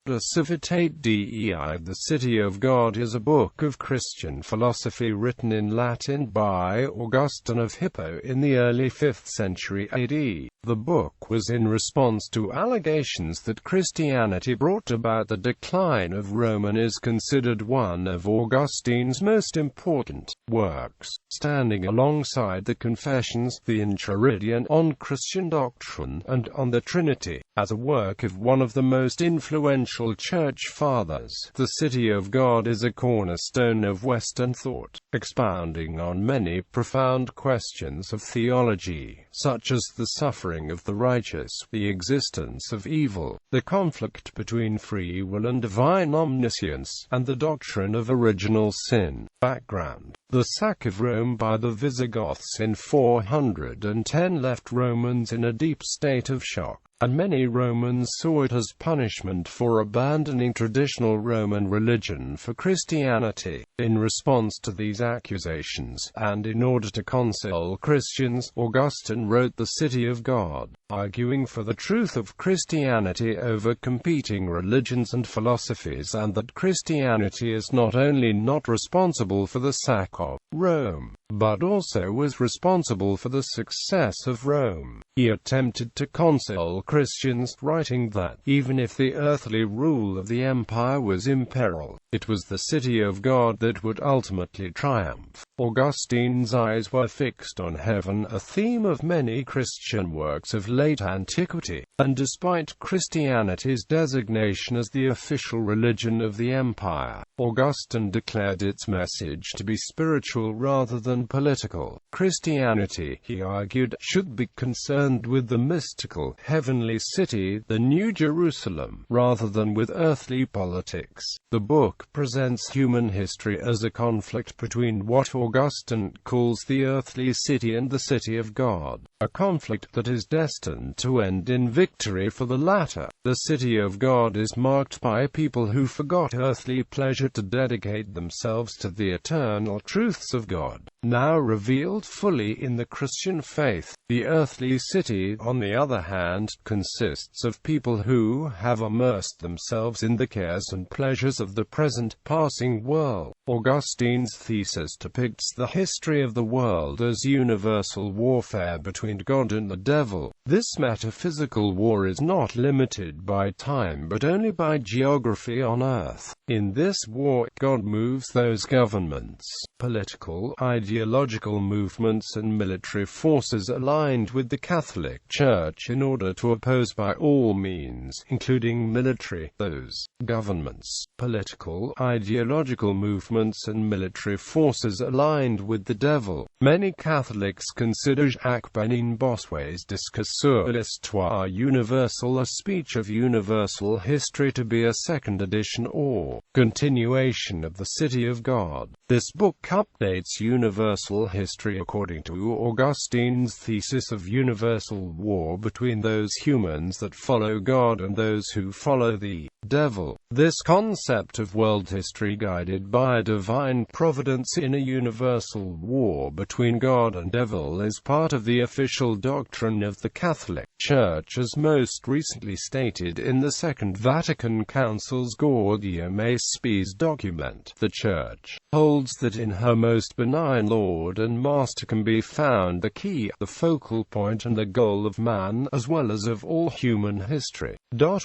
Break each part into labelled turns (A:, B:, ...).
A: The Civitate Dei, The City of God, is a book of Christian philosophy written in Latin by Augustine of Hippo in the early 5th century AD. The book was in response to allegations that Christianity brought about the decline of Rome and is considered one of Augustine's most important works, standing alongside the Confessions, the Enchiridion, On Christian Doctrine, and On the Trinity, as a work of one of the most influential Church Fathers. The City of God is a cornerstone of Western thought, expounding on many profound questions of theology, such as the suffering of the righteous, the existence of evil, the conflict between free will and divine omniscience, and the doctrine of original sin. Background: the sack of Rome by the Visigoths in 410 left Romans in a deep state of shock, and many Romans saw it as punishment for abandoning traditional Roman religion for Christianity. In response to these accusations, and in order to console Christians, Augustine wrote The City of God, arguing for the truth of Christianity over competing religions and philosophies, and that Christianity is not only not responsible for the sack of Rome, but also was responsible for the success of Rome. He attempted to console Christians, writing that, even if the earthly rule of the empire was in peril, it was the City of God that would ultimately triumph. Augustine's eyes were fixed on heaven, a theme of many Christian works of late antiquity, and despite Christianity's designation as the official religion of the empire, Augustine declared its message to be spiritual rather than political. Christianity, he argued, should be concerned with the mystical, heavenly city, the New Jerusalem, rather than with earthly politics. The book presents human history as a conflict between what Augustine calls the earthly city and the city of God, a conflict that is destined to end in victory for the latter. The city of God is marked by people who forgot earthly pleasure to dedicate themselves to the eternal truths of God, now revealed fully in the Christian faith. The earthly city, on the other hand, consists of people who have immersed themselves in the cares and pleasures of the present, passing world. Augustine's thesis depicts the history of the world as universal warfare between God and the devil. This metaphysical war is not limited by time but only by geography on earth. In this war, God moves those governments, political, ideological movements and military forces aligned with the Catholic Church in order to oppose by all means, including military, those governments, political, ideological movements and military forces aligned with the devil. Many Catholics consider Jacques Benin Bossuet's Discours sur l'histoire universelle, a speech of universal history, to be a second edition or continuation of The City of God. This book updates universal history according to Augustine's thesis of universal war between those humans that follow God and those who follow the devil. This concept of world history guided by divine providence in a universal war between God and devil is part of the official doctrine of the Catholic Church, as most recently stated in the Second Vatican Council's Gaudium et Spes document. The Church holds that in her most benign Lord and Master can be found the key, the focal point and the goal of man, as well as of all human history.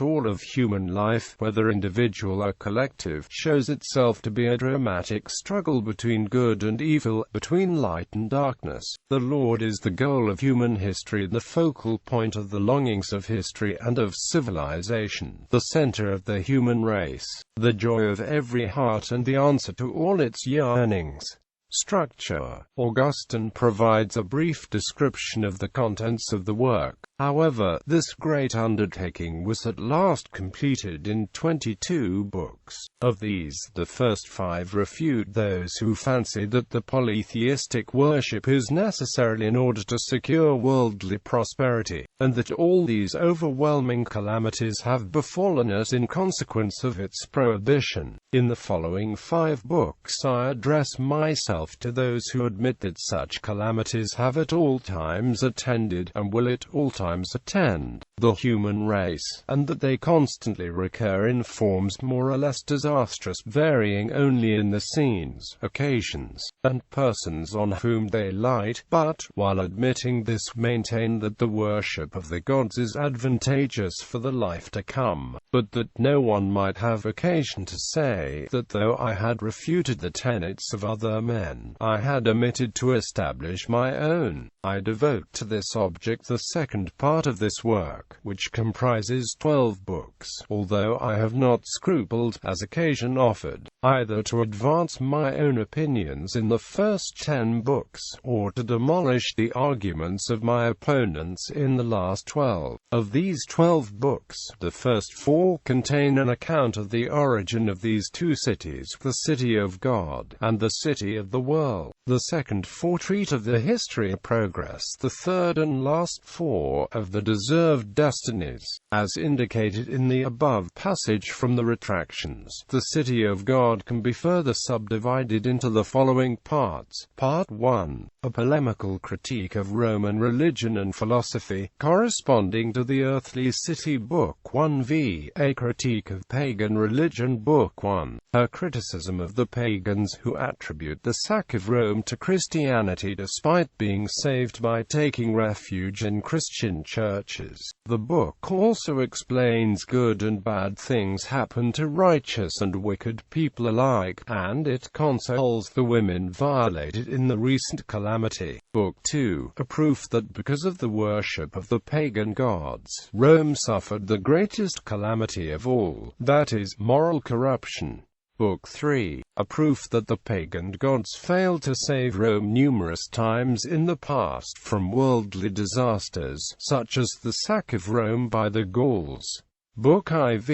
A: All of human life, whether individual or collective, shows itself to be a dramatic struggle between good and evil, between light and darkness. The Lord is the goal of human history, the focal point of the longings of history and of civilization, the center of the human race, the joy of every heart and the answer to all its yearnings. Structure: Augustine provides a brief description of the contents of the work. However, this great undertaking was at last completed in 22 books. Of these, the first 5 refute those who fancy that the polytheistic worship is necessary in order to secure worldly prosperity, and that all these overwhelming calamities have befallen us in consequence of its prohibition. In the following 5 books I address myself to those who admit that such calamities have at all times attended, and will at all times attend, the human race, and that they constantly recur in forms more or less disastrous, varying only in the scenes, occasions, and persons on whom they light, but, while admitting this, maintain that the worship of the gods is advantageous for the life to come, but that no one might have occasion to say that though I had refuted the tenets of other men, I had omitted to establish my own. I devote to this object the second part of this work, which comprises 12 books, although I have not scrupled, as occasion offered, either to advance my own opinions in the first 10 books, or to demolish the arguments of my opponents in the last 12. Of these 12 books, the first 4 contain an account of the origin of these two cities, the city of God, and the city of the world. The second 4 treat of the history of progress, the third and last 4 of the deserved destinies, as indicated in the above passage from the Retractions. The city of God can be further subdivided into the following parts. Part 1. A polemical critique of Roman religion and philosophy, corresponding to the earthly city, Book 1 v. A critique of pagan religion, Book 1. A criticism of the pagans who attribute the sack of Rome to Christianity despite being saved by taking refuge in Christian churches. The book also explains good and bad things happen to righteous and wicked people alike, and it consoles the women violated in the recent calamity. Book 2. A proof that because of the worship of the pagan gods, Rome suffered the greatest calamity of all, that is, moral corruption. Book 3. A proof that the pagan gods failed to save Rome numerous times in the past from worldly disasters, such as the sack of Rome by the Gauls. Book IV.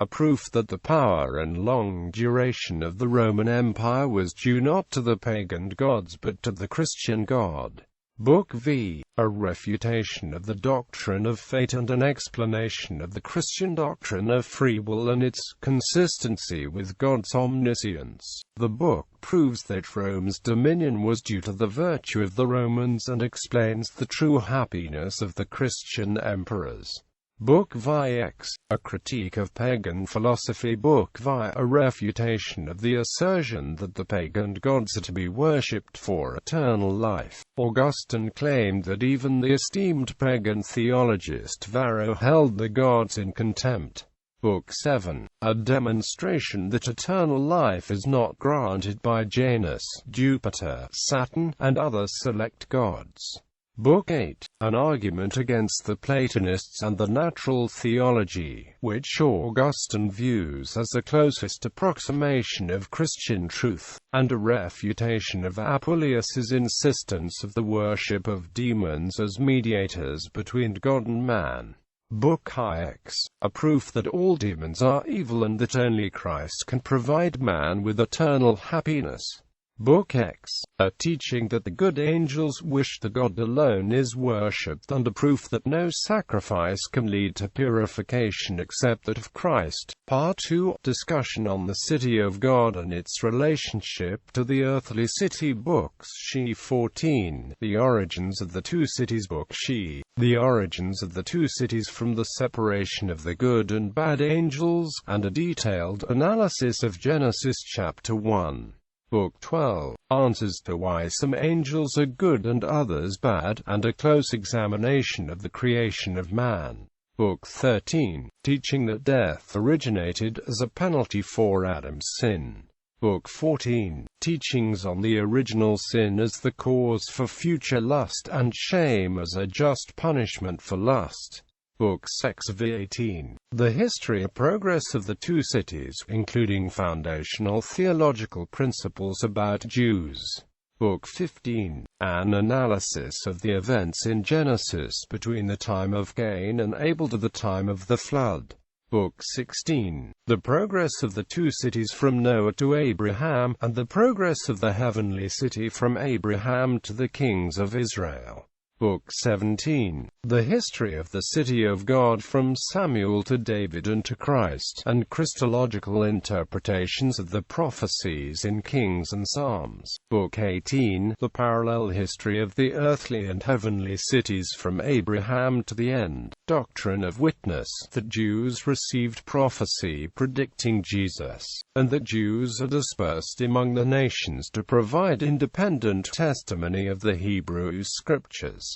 A: A proof that the power and long duration of the Roman Empire was due not to the pagan gods but to the Christian God. Book V. A refutation of the doctrine of fate and an explanation of the Christian doctrine of free will and its consistency with God's omniscience. The book proves that Rome's dominion was due to the virtue of the Romans and explains the true happiness of the Christian emperors. Book VX. A critique of pagan philosophy, Book VI. A refutation of the assertion that the pagan gods are to be worshipped for eternal life. Augustine claimed that even the esteemed pagan theologist Varro held the gods in contempt. Book 7. A demonstration that eternal life is not granted by Janus, Jupiter, Saturn, and other select gods. Book 8. An argument against the Platonists and the natural theology, which Augustine views as the closest approximation of Christian truth, and a refutation of Apuleius's insistence of the worship of demons as mediators between God and man. Book IX. A proof that all demons are evil and that only Christ can provide man with eternal happiness. Book X. A teaching that the good angels wish the God alone is worshipped, and a proof that no sacrifice can lead to purification except that of Christ. Part 2. Discussion on the city of God and its relationship to the earthly city, Books She 14. The origins of the two cities, Book She. The origins of the two cities from the separation of the good and bad angels, and a detailed analysis of Genesis chapter 1. Book 12. Answers to why some angels are good and others bad, and a close examination of the creation of man. Book 13. Teaching that death originated as a penalty for Adam's sin. Book 14. Teachings on the original sin as the cause for future lust and shame as a just punishment for lust. Book 6 v. 18. The history and progress of the two cities, including foundational theological principles about Jews. Book 15. An analysis of the events in Genesis between the time of Cain and Abel to the time of the flood. Book 16. The progress of the two cities from Noah to Abraham, and the progress of the heavenly city from Abraham to the kings of Israel. Book 17. The History of the City of God from Samuel to David and to Christ, and Christological Interpretations of the Prophecies in Kings and Psalms. Book 18. The Parallel History of the Earthly and Heavenly Cities from Abraham to the End. Doctrine of Witness, that Jews received prophecy predicting Jesus, and that Jews are dispersed among the nations to provide independent testimony of the Hebrew Scriptures.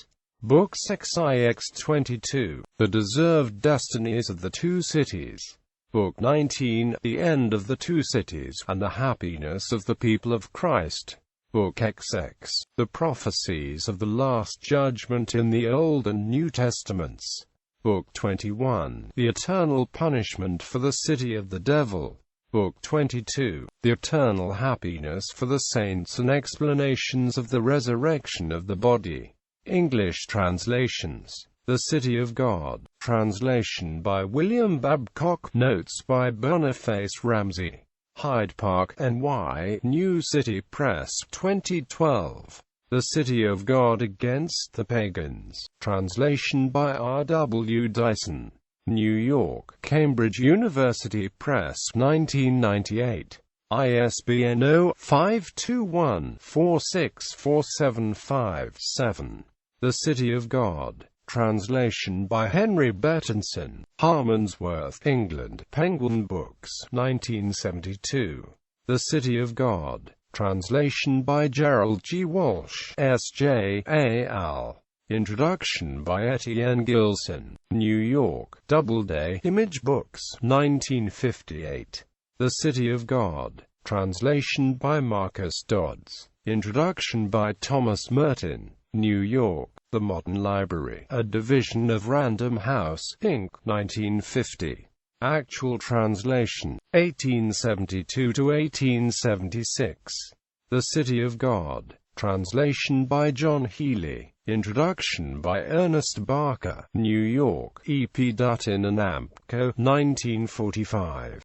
A: Book 6ix22. The Deserved Destinies of the Two Cities. Book 19. The End of the Two Cities, and the Happiness of the People of Christ. Book XX. The Prophecies of the Last Judgment in the Old and New Testaments. Book 21. The Eternal Punishment for the City of the Devil. Book 22. The Eternal Happiness for the Saints and Explanations of the Resurrection of the Body. English translations. The City of God. Translation by William Babcock. Notes by Boniface Ramsey. Hyde Park, NY, New City Press, 2012. The City of God Against the Pagans. Translation by R.W. Dyson. New York, Cambridge University Press, 1998. ISBN 0-521-46475-7. The City of God. Translation by Henry Bettinson. Harmondsworth, England, Penguin Books, 1972. The City of God. Translation by Gerald G. Walsh, S.J. A.L. Introduction by Etienne Gilson. New York, Doubleday, Image Books, 1958. The City of God. Translation by Marcus Dodds. Introduction by Thomas Merton. New York, The Modern Library, a division of Random House, Inc., 1950. Actual translation, 1872 to 1876. The City of God. Translation by John Healy. Introduction by Ernest Barker. New York, E. P. Dutton and Amp Co., 1945.